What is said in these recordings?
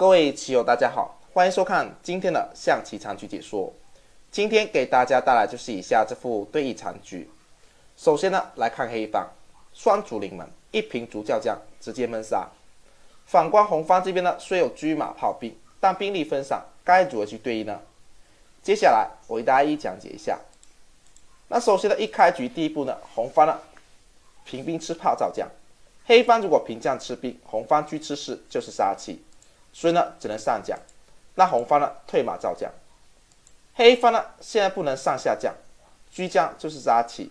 各位棋友，大家好，欢迎收看今天的象棋残局解说。今天给大家带来就是以下这副对弈残局。首先呢，来看黑方双卒临门，一平卒叫将，直接闷杀。反观红方这边呢，虽有车马炮兵，但兵力分散，该如何去对应呢？接下来我为大家一一讲解一下。那首先呢，一开局第一步呢，红方呢平兵吃炮造将，黑方如果平将吃兵，红方车吃士就是杀气，所以呢只能上将。那红方呢退马造将，黑方呢现在不能上下将，车将就是杀气，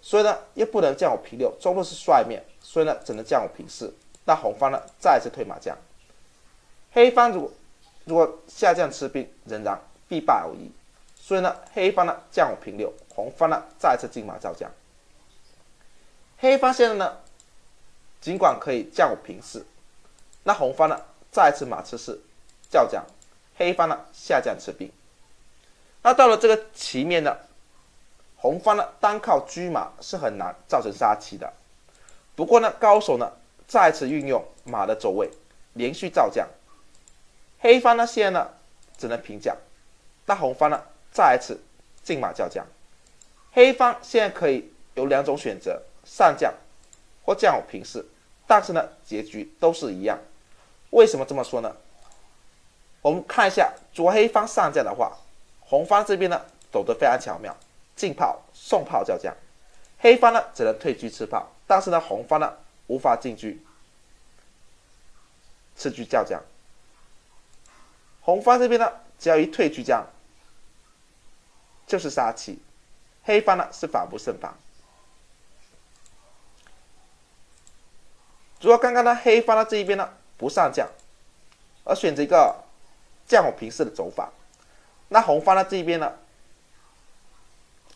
所以呢又不能将我平六，中路是帅面，所以呢只能将我平四。那红方呢再次退马将，黑方如果下将吃兵，仍然必败无疑，所以呢黑方呢将我平六，红方呢再次进马造将。黑方现在呢尽管可以将我平四，那红方呢再次马吃四叫将，黑方呢下将吃兵。那到了这个棋面呢，红方呢单靠车马是很难造成杀气的。不过呢高手呢再次运用马的走位，连续造将。黑方呢现在呢只能平将，那红方呢再一次进马叫将。黑方现在可以有两种选择，上将或将我平四，但是呢结局都是一样。为什么这么说呢？我们看一下，如果黑方上将的话，红方这边呢走得非常巧妙，进炮送炮叫将，黑方呢只能退车吃炮，但是呢红方呢无法进车吃车叫将。红方这边呢只要一退车将就是杀气，黑方呢是防不胜防。如果刚刚呢黑方呢这一边呢不上将，而选择一个将我平四的走法，那红方呢这一边呢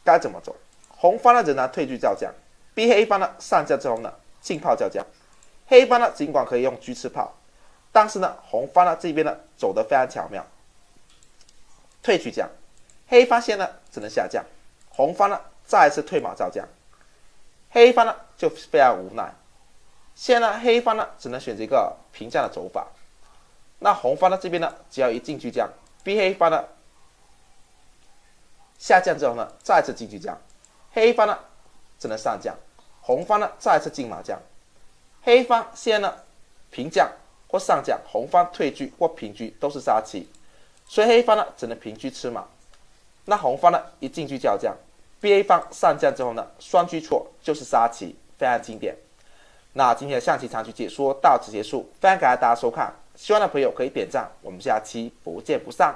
该怎么走？红方呢仍然退车叫将，逼黑方呢上将之后呢进炮叫将。黑方呢尽管可以用车吃炮，但是呢红方呢这边呢走得非常巧妙，退车将，黑方现在呢只能下将，红方呢再一次退马造将，黑方呢就非常无奈。现在呢黑方呢只能选择一个平将的走法，那红方呢这边呢只要一进车将，逼黑方呢下将之后呢再次进车将，黑方呢只能上将，红方呢再次进马将。黑方现在呢平将或上将，红方退车或平车都是杀气，所以黑方呢只能平车吃马。那红方呢一进车叫将，逼黑方上将之后呢双车错就是杀气，非常经典。那今天的象棋残局解说到此结束，非常感谢大家收看，希望的朋友可以点赞，我们下期不见不散。